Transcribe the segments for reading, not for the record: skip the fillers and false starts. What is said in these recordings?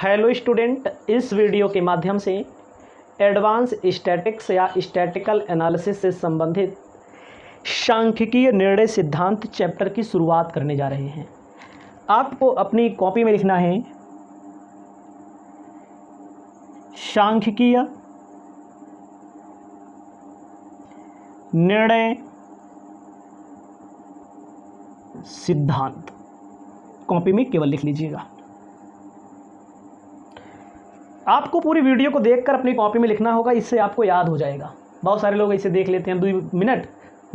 Hello student, इस video के माध्यम से एडवांस स्टैटिक्स या स्टैटिकल एनालिसिस से संबंधित सांख्यिकीय निर्णय सिद्धांत चैप्टर की शुरुआत करने जा रहे हैं। आपको अपनी कॉपी में लिखना है सांख्यिकीय निर्णय सिद्धांत। कॉपी में केवल लिख लीजिएगा। आपको पूरी वीडियो को देखकर अपनी कॉपी में लिखना होगा, इससे आपको याद हो जाएगा। बहुत सारे लोग इसे देख लेते हैं, 2 मिनट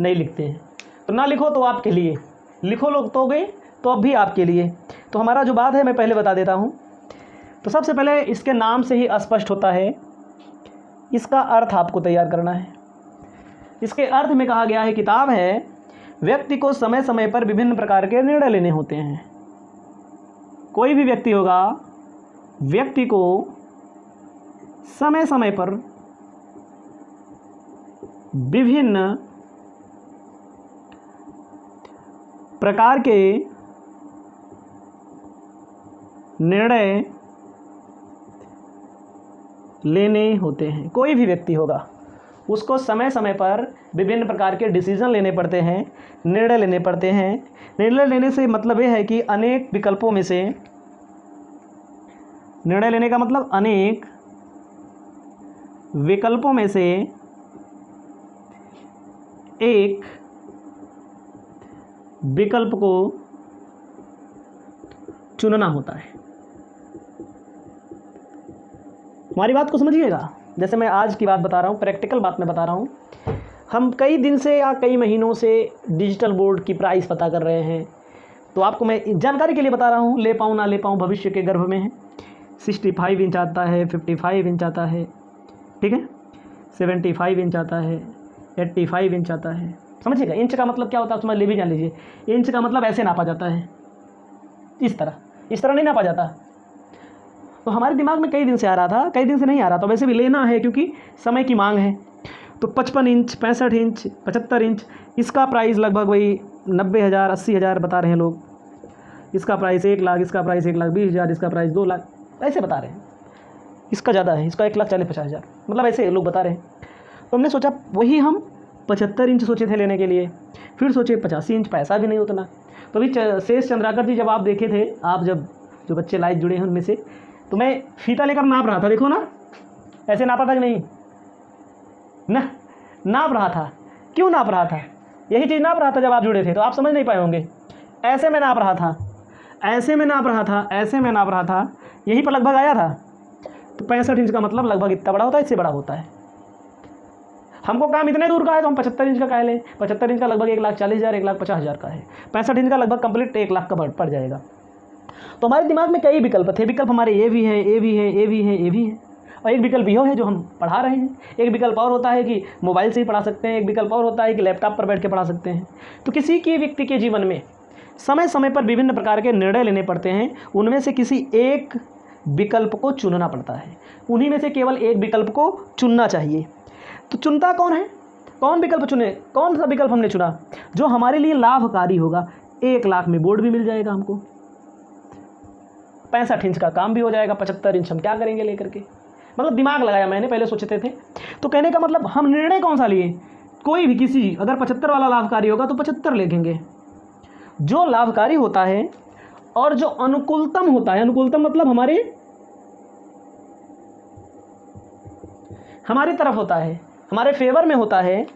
नहीं लिखते हैं। तो ना लिखो तो आपके लिए, लिखो लोग तो गए तो अब भी आपके लिए। तो हमारा जो बात है मैं पहले बता देता हूँ। तो सबसे पहले इसके नाम से ही स्पष्ट होता है, इसका अर्थ आपको तैयार करना है। इसके अर्थ में कहा गया है, किताब है व्यक्ति को समय समय पर विभिन्न प्रकार के निर्णय लेने होते हैं। कोई भी व्यक्ति होगा, व्यक्ति को समय समय पर विभिन्न प्रकार के निर्णय लेने होते हैं। कोई भी व्यक्ति होगा, उसको समय समय पर विभिन्न प्रकार के डिसीजन लेने पड़ते हैं, निर्णय लेने पड़ते हैं। निर्णय लेने से मतलब यह है कि अनेक विकल्पों में से, निर्णय लेने का मतलब अनेक विकल्पों में से एक विकल्प को चुनना होता है। हमारी बात को समझिएगा। जैसे मैं आज की बात बता रहा हूँ, प्रैक्टिकल बात मैं बता रहा हूँ। हम कई दिन से या कई महीनों से डिजिटल बोर्ड की प्राइस पता कर रहे हैं। तो आपको मैं जानकारी के लिए बता रहा हूँ, ले पाऊँ ना ले पाऊँ भविष्य के गर्भ में है। 65 इंच आता है, 55 इंच आता है, ठीक है, 75 इंच आता है, 85 इंच आता है। समझिएगा। इंच का मतलब क्या होता है, समझ ले भी जान लीजिए। इंच का मतलब ऐसे नापा जाता है, इस तरह नहीं नापा जाता। तो हमारे दिमाग में कई दिन से आ रहा था, कई दिन से नहीं आ रहा था, वैसे भी लेना है क्योंकि समय की मांग है। तो 55 इंच, 65 इंच, 75 इंच, इसका प्राइस लगभग वही 90,000 80,000 बता रहे हैं लोग। इसका प्राइस 1 लाख, इसका प्राइस 1,20,000, इसका प्राइस 2 लाख, ऐसे बता रहे हैं। इसका ज़्यादा है, इसका 1,40,50,000, मतलब ऐसे लोग बता रहे हैं। तो हमने सोचा, वही हम 75 इंच सोचे थे लेने के लिए, फिर सोचे 85 इंच, पैसा भी नहीं उतना। तो अभी शेष चंद्राकर जी जब आप देखे थे, आप जब जो बच्चे लाइव जुड़े हैं उनमें से, तो मैं फीता लेकर नाप रहा था। देखो ना, ऐसे नापा था कि नहीं ना, नाप रहा था। क्यों नाप रहा था? यही चीज़ नाप रहा था जब आप जुड़े थे, तो आप समझ नहीं पाए होंगे। ऐसे में नाप रहा था, ऐसे में नाप रहा था, ऐसे में नाप रहा था, यहीं पर लगभग आया था। तो 65 इंच का मतलब लगभग इतना बड़ा होता है, इससे बड़ा होता है। हमको काम इतने दूर का है तो हम 75 इंच का कह लें। 75 इंच का लगभग 1,40,000 1,50,000 का है। 65 इंच का लगभग कंप्लीट 1 लाख का पड़ जाएगा। तो हमारे दिमाग में कई विकल्प थे। विकल्प हमारे ये भी है, ये भी है, ये भी है, ये भी है, और एक विकल्प यह है जो हम पढ़ा रहे हैं। एक विकल्प और होता है कि मोबाइल से ही पढ़ा सकते हैं। एक विकल्प और होता है कि लैपटॉप पर बैठ के पढ़ा सकते हैं। तो किसी के व्यक्ति के जीवन में समय समय पर विभिन्न प्रकार के निर्णय लेने पड़ते हैं। उनमें से किसी एक विकल्प को चुनना पड़ता है। उन्हीं में से केवल एक विकल्प को चुनना चाहिए। तो चुनता कौन है? कौन विकल्प चुने? कौन सा विकल्प हमने चुना जो हमारे लिए लाभकारी होगा? 1 लाख में बोर्ड भी मिल जाएगा हमको, 65 इंच का काम भी हो जाएगा, 75 इंच हम क्या करेंगे लेकर के? मतलब दिमाग लगाया मैंने, पहले सोचते थे। तो कहने का मतलब हम निर्णय कौन सा लिए? कोई भी, किसी, अगर 75 वाला लाभकारी होगा तो 75 लिखेंगे। जो लाभकारी होता है और जो अनुकूलतम होता है, अनुकूलतम मतलब हमारी तरफ होता है, हमारे फेवर में होता है,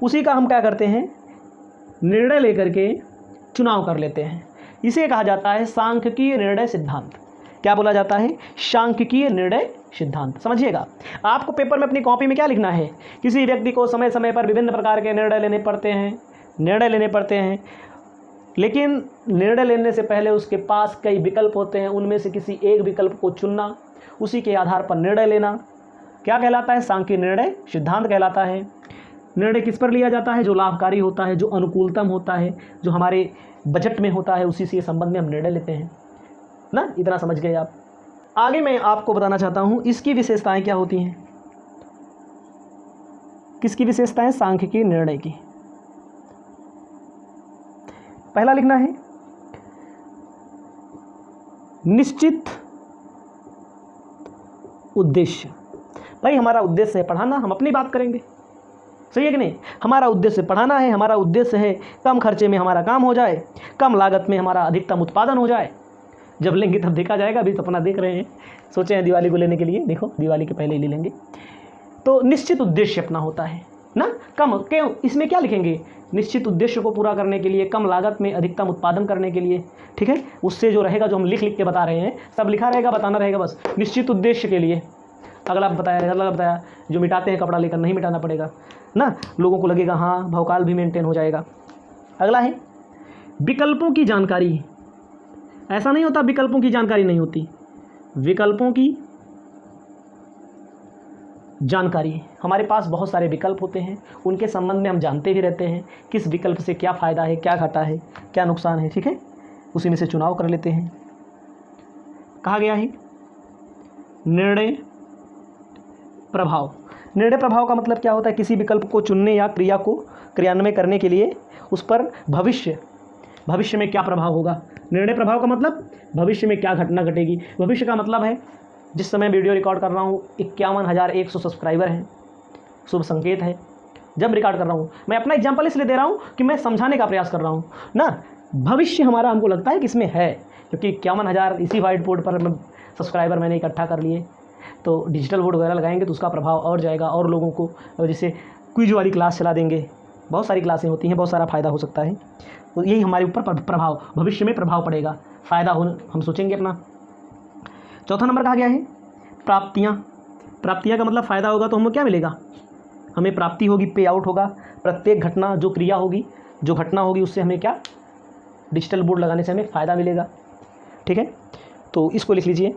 उसी का हम क्या करते हैं, निर्णय लेकर के चुनाव कर लेते हैं। इसे कहा जाता है सांख्यिकीय निर्णय सिद्धांत। क्या बोला जाता है? सांख्यिकीय निर्णय सिद्धांत। समझिएगा। आपको पेपर में अपनी कॉपी में क्या लिखना है? किसी व्यक्ति को समय समय पर विभिन्न प्रकार के निर्णय लेने पड़ते हैं, लेकिन निर्णय लेने से पहले उसके पास कई विकल्प होते हैं। उनमें से किसी एक विकल्प को चुनना, उसी के आधार पर निर्णय लेना, क्या कहलाता है? सांख्यिकीय निर्णय सिद्धांत कहलाता है। निर्णय किस पर लिया जाता है? जो लाभकारी होता है, जो अनुकूलतम होता है, जो हमारे बजट में होता है, उसी से संबंध में हम निर्णय लेते हैं ना। इतना समझ गए आप? आगे मैं आपको बताना चाहता हूं इसकी विशेषताएं क्या होती हैं। किसकी विशेषताएं? सांख्यिकीय निर्णय की। पहला लिखना है, निश्चित उद्देश्य। भाई हमारा उद्देश्य है पढ़ाना, हम अपनी बात करेंगे, सही है कि नहीं। हमारा उद्देश्य पढ़ाना है, हमारा उद्देश्य है कम खर्चे में हमारा काम हो जाए, कम लागत में हमारा अधिकतम उत्पादन हो जाए। जब लेंगे तब देखा जाएगा, अभी सपना देख रहे हैं, सोचे हैं दिवाली को लेने के लिए, देखो दिवाली के पहले ही ले लेंगे। तो निश्चित उद्देश्य अपना होता है ना, कम क्यों, इसमें क्या लिखेंगे, निश्चित उद्देश्य को पूरा करने के लिए, कम लागत में अधिकतम उत्पादन करने के लिए, ठीक है। उससे जो रहेगा, जो हम लिख के बता रहे हैं, सब लिखा रहेगा, बताना रहेगा बस, निश्चित उद्देश्य के लिए। अगला बताया जो मिटाते हैं कपड़ा लेकर, नहीं मिटाना पड़ेगा ना, लोगों को लगेगा हाँ भौकाल भी मेंटेन हो जाएगा। अगला है विकल्पों की जानकारी। ऐसा नहीं होता विकल्पों की जानकारी नहीं होती, विकल्पों की जानकारी, हमारे पास बहुत सारे विकल्प होते हैं, उनके संबंध में हम जानते भी रहते हैं, किस विकल्प से क्या फ़ायदा है, क्या घाटा है, क्या नुकसान है, ठीक है, उसी में से चुनाव कर लेते हैं। कहा गया है निर्णय प्रभाव। निर्णय प्रभाव का मतलब क्या होता है, किसी विकल्प को चुनने या क्रिया को क्रियान्वय करने के लिए उस पर भविष्य में क्या प्रभाव होगा। निर्णय प्रभाव का मतलब भविष्य में क्या घटना घटेगी। भविष्य का मतलब है जिस समय वीडियो रिकॉर्ड कर रहा हूँ 51,100 सब्सक्राइबर हैं, शुभ संकेत है। जब रिकॉर्ड कर रहा हूँ, मैं अपना एग्जांपल इसलिए दे रहा हूँ कि मैं समझाने का प्रयास कर रहा हूँ ना। भविष्य हमारा हमको लगता है कि इसमें है, क्योंकि 51,000 इसी वाइट बोर्ड पर सब्सक्राइबर मैंने इकट्ठा कर लिए, तो डिजिटल बोर्ड वगैरह लगाएंगे तो उसका प्रभाव और जाएगा, और लोगों को जैसे क्विज वाली क्लास चला देंगे, बहुत सारी क्लासें होती हैं, बहुत सारा फ़ायदा हो सकता है। तो यही हमारे ऊपर प्रभाव, भविष्य में प्रभाव पड़ेगा, फ़ायदा हो हम सोचेंगे अपना। चौथा नंबर कहा गया है प्राप्तियाँ। प्राप्तियाँ का मतलब फ़ायदा होगा तो हमें क्या मिलेगा, हमें प्राप्ति होगी, पे आउट होगा। प्रत्येक घटना, जो क्रिया होगी, जो घटना होगी, उससे हमें क्या, डिजिटल बोर्ड लगाने से हमें फ़ायदा मिलेगा, ठीक है। तो इसको लिख लीजिए।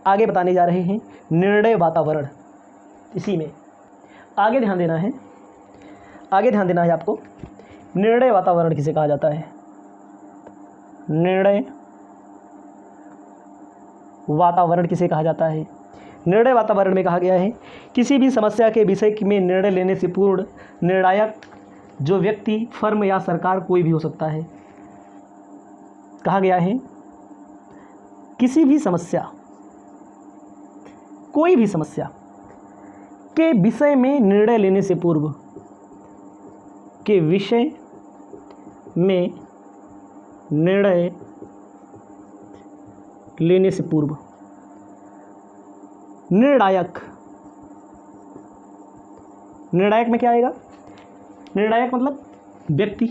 आगे बताने जा रहे हैं निर्णय वातावरण। इसी में आगे ध्यान देना है, आपको। निर्णय वातावरण किसे कहा जाता है, निर्णय वातावरण किसे कहा जाता है। निर्णय वातावरण में कहा गया है किसी भी समस्या के विषय में निर्णय लेने से पूर्व निर्णायक जो व्यक्ति, फर्म या सरकार कोई भी हो सकता है। कहा गया है किसी भी समस्या, कोई भी समस्या के विषय में निर्णय लेने से पूर्व, के विषय में निर्णय लेने से पूर्व निर्णायक में क्या आएगा, निर्णायक मतलब व्यक्ति,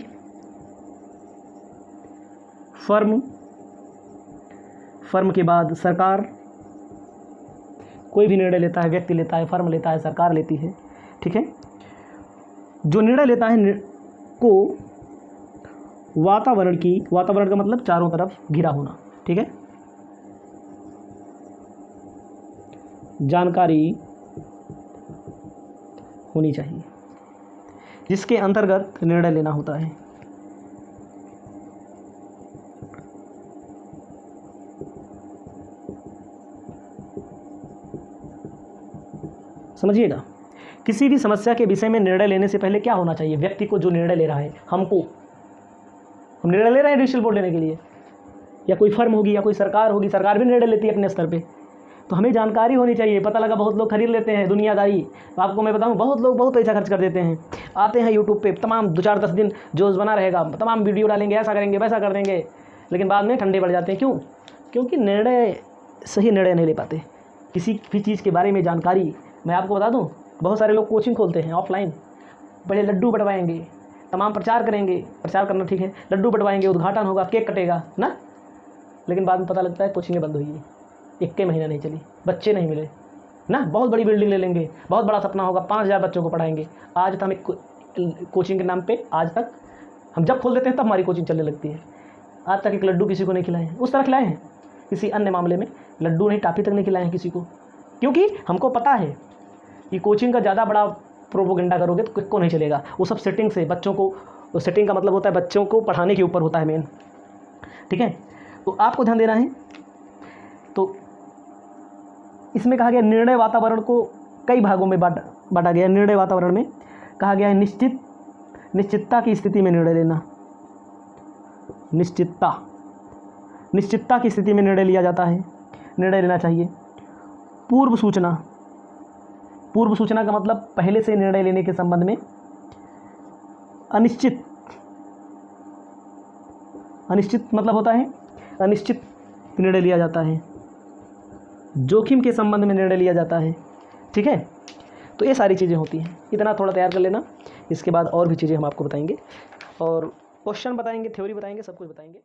फर्म के बाद सरकार, कोई भी निर्णय लेता है, व्यक्ति लेता है, फर्म लेता है, सरकार लेती है, ठीक है। जो निर्णय लेता है को वातावरण का मतलब चारों तरफ घिरा होना, ठीक है, जानकारी होनी चाहिए, जिसके अंतर्गत निर्णय लेना होता है। समझिएगा, किसी भी समस्या के विषय में निर्णय लेने से पहले क्या होना चाहिए, व्यक्ति को, जो निर्णय ले रहा है, हम निर्णय ले रहे हैं डिजिटल बोर्ड लेने के लिए, या कोई फर्म होगी या कोई सरकार होगी, सरकार भी निर्णय लेती है अपने स्तर पे, तो हमें जानकारी होनी चाहिए। पता लगा बहुत लोग खरीद लेते हैं, दुनियादारी, तो आपको मैं बताऊं, बहुत लोग बहुत पैसा खर्च कर देते हैं, आते हैं यूट्यूब पे, तमाम 2-4-10 दिन जोश बना रहेगा, तमाम वीडियो डालेंगे, ऐसा करेंगे, वैसा कर देंगे, लेकिन बाद में ठंडे पड़ जाते हैं। क्यों? क्योंकि सही निर्णय नहीं ले पाते। किसी भी चीज़ के बारे में जानकारी, मैं आपको बता दूँ, बहुत सारे लोग कोचिंग खोलते हैं ऑफलाइन, बड़े लड्डू बंटवाएंगे, तमाम प्रचार करेंगे, प्रचार करना ठीक है, लड्डू बंटवाएंगे, उद्घाटन होगा, केक कटेगा ना, लेकिन बाद में पता लगता है कोचिंगें बंद हुई है, 1 महीना नहीं चली, बच्चे नहीं मिले ना। बहुत बड़ी बिल्डिंग ले लेंगे, बहुत बड़ा सपना होगा, 5,000 बच्चों को पढ़ाएंगे। आज तक हमें कोचिंग के नाम पे, आज तक हम जब खोल देते हैं तब हमारी कोचिंग चलने लगती है। आज तक एक लड्डू किसी को नहीं खिलाए हैं, उस तरह खिलाए हैं, किसी अन्य मामले में लड्डू नहीं, टाफी तक नहीं खिलाए हैं किसी को, क्योंकि हमको पता है कि कोचिंग का ज़्यादा बड़ा प्रोपोगेंडा करोगे तो किसको नहीं चलेगा। वो सब सेटिंग से बच्चों को, तो सेटिंग का मतलब होता है बच्चों को पढ़ाने के ऊपर होता है मेन, ठीक है। तो आपको ध्यान देना है। तो इसमें कहा गया निर्णय वातावरण को कई भागों में बांटा गया। निर्णय वातावरण में कहा गया है निश्चितता की स्थिति में निर्णय लेना। निश्चितता की स्थिति में निर्णय लिया जाता है, निर्णय लेना चाहिए। पूर्व सूचना, पूर्व सूचना का मतलब पहले से निर्णय लेने के संबंध में। अनिश्चित, अनिश्चित मतलब होता है अनिश्चित निर्णय लिया जाता है, जोखिम के संबंध में निर्णय लिया जाता है। ठीक है, तो ये सारी चीज़ें होती हैं, इतना थोड़ा तैयार कर लेना। इसके बाद और भी चीज़ें हम आपको बताएंगे और क्वेश्चन बताएंगे, थ्योरी बताएंगे, सब कुछ बताएंगे।